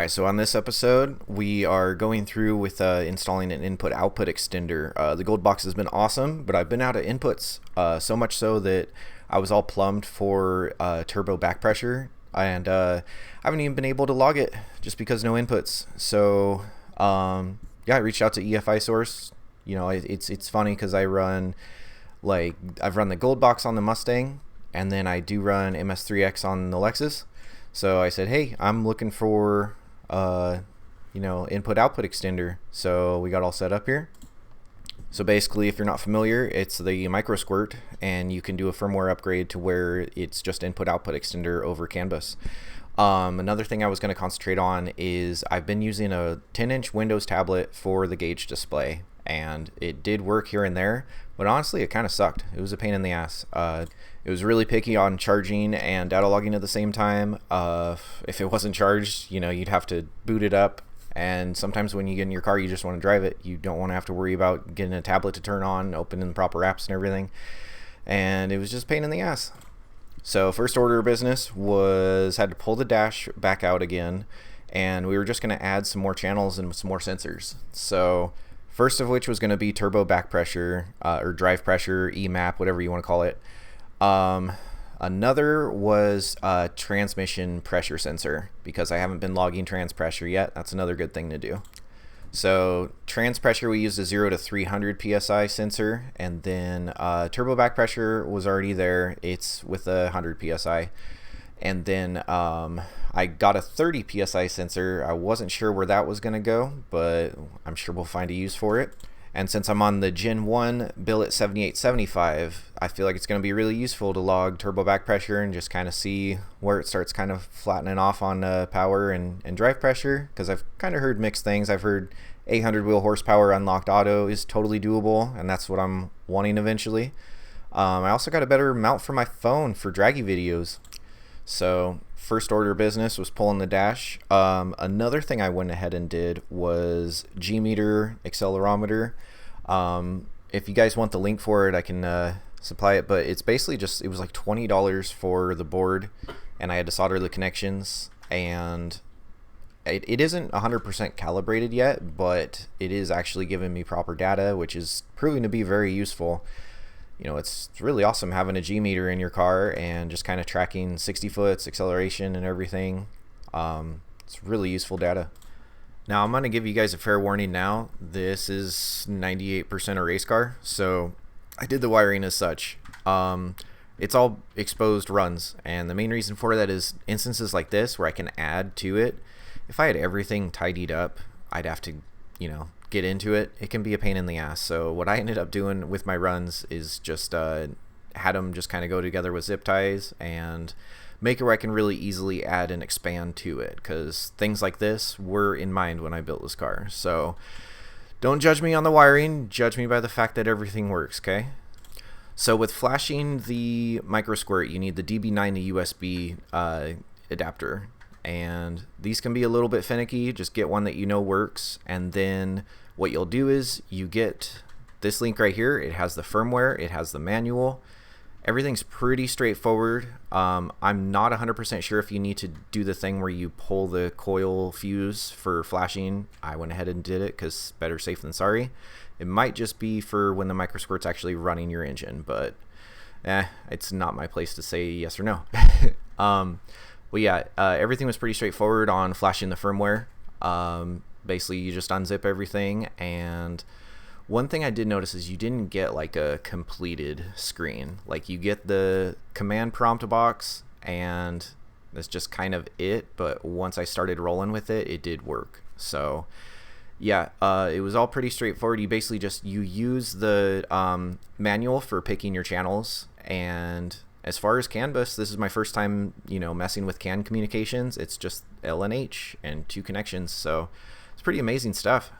Alright, so on this episode, we are going through with installing an input-output extender. The gold box has been awesome, but I've been out of inputs, so much so that I was all plumbed for turbo back pressure, and I haven't even been able to log it just because no inputs. So yeah, I reached out to EFI Source. You know, it's funny because I've run the gold box on the Mustang, and then I do run MS3X on the Lexus. So I said, hey, I'm looking for input output extender. So we got all set up here. So basically, if you're not familiar, it's the microsquirt, and you can do a firmware upgrade to where it's just input output extender over CAN bus. Another thing I was going to concentrate on is I've been using a 10-inch Windows tablet for the gauge display, and it did work here and there, but honestly it kind of sucked. It was a pain in the ass. It was really picky on charging and data logging at the same time. If it wasn't charged, you'd have to boot it up, and sometimes when you get in your car you just want to drive it. You don't want to have to worry about getting a tablet to turn on, opening the proper apps and everything, and it was just a pain in the ass. So first order of business was had to pull the dash back out again, and we were just going to add some more channels and some more sensors. So first of which was going to be turbo back pressure, or drive pressure, EMAP, whatever you want to call it. Another was a transmission pressure sensor, because I haven't been logging trans pressure yet. That's another good thing to do. So trans pressure, we used a 0 to 300 psi sensor, and then turbo back pressure was already there. It's with a 100 psi. And then I got a 30 psi sensor. I wasn't sure where that was going to go, but I'm sure we'll find a use for it. And since I'm on the Gen 1 billet 7875, I feel like it's going to be really useful to log turbo back pressure and just kind of see where it starts kind of flattening off on power and drive pressure, because I've kind of heard mixed things. I've heard 800 wheel horsepower unlocked auto is totally doable, and that's what I'm wanting eventually. I also got a better mount for my phone for draggy videos. So first order business was pulling the dash. Another thing I went ahead and did was G-meter accelerometer. If you guys want the link for it, I can supply it, but it's basically just, it was like $20 for the board, and I had to solder the connections, and it isn't 100% calibrated yet, but it is actually giving me proper data, which is proving to be very useful. It's really awesome having a G-meter in your car and just kind of tracking 60 foots, acceleration, and everything. It's really useful data. Now, I'm going to give you guys a fair warning now. This is 98% a race car, so I did the wiring as such. It's all exposed runs, and the main reason for that is instances like this where I can add to it. If I had everything tidied up, I'd have to, get into it. It can be a pain in the ass. So what I ended up doing with my runs is just had them just kind of go together with zip ties and make it where I can really easily add and expand to it, because things like this were in mind when I built this car. So don't judge me on the wiring, judge me by the fact that everything works, okay? So with flashing the microsquirt, you need the DB9 to USB adapter, and these can be a little bit finicky. Just get one that works, and then what you'll do is you get this link right here. It has the firmware, it has the manual. Everything's pretty straightforward. I'm not 100% sure if you need to do the thing where you pull the coil fuse for flashing. I went ahead and did it because better safe than sorry. It might just be for when the microsquirt's actually running your engine, but it's not my place to say yes or no. Well, yeah, everything was pretty straightforward on flashing the firmware. Basically, you just unzip everything, and one thing I did notice is you didn't get like a completed screen. Like, you get the command prompt box, and that's just kind of it, but once I started rolling with it, it did work. So yeah, it was all pretty straightforward. You basically you use the manual for picking your channels, and as far as CAN bus, this is my first time, messing with CAN communications. It's just L and H and 2 connections, so it's pretty amazing stuff.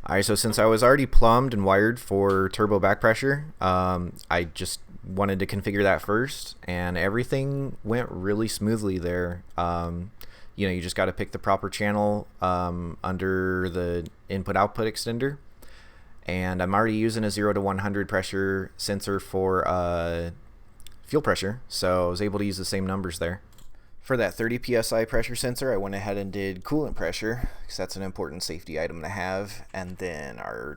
Alright, so since I was already plumbed and wired for turbo back pressure, I just wanted to configure that first, and everything went really smoothly there. You just got to pick the proper channel under the input-output extender, and I'm already using a 0 to 100 pressure sensor for fuel pressure, so I was able to use the same numbers there. For that 30 psi pressure sensor, I went ahead and did coolant pressure because that's an important safety item to have, and then our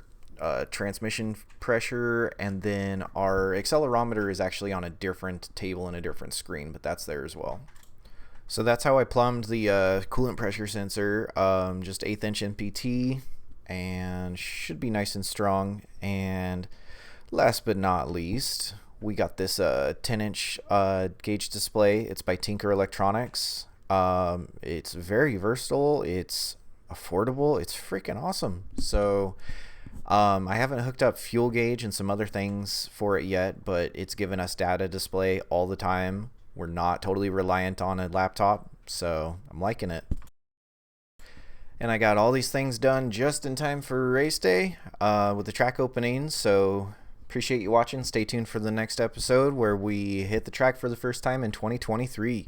transmission pressure, and then our accelerometer is actually on a different table and a different screen, but that's there as well. So that's how I plumbed the coolant pressure sensor, just 1/8 inch NPT, and should be nice and strong. And last but not least, we got this 10-inch gauge display. It's by Tinker Electronics. It's very versatile, it's affordable, it's freaking awesome. So I haven't hooked up fuel gauge and some other things for it yet, but it's given us data display all the time. We're not totally reliant on a laptop, so I'm liking it. And I got all these things done just in time for race day with the track opening, so appreciate you watching. Stay tuned for the next episode where we hit the track for the first time in 2023.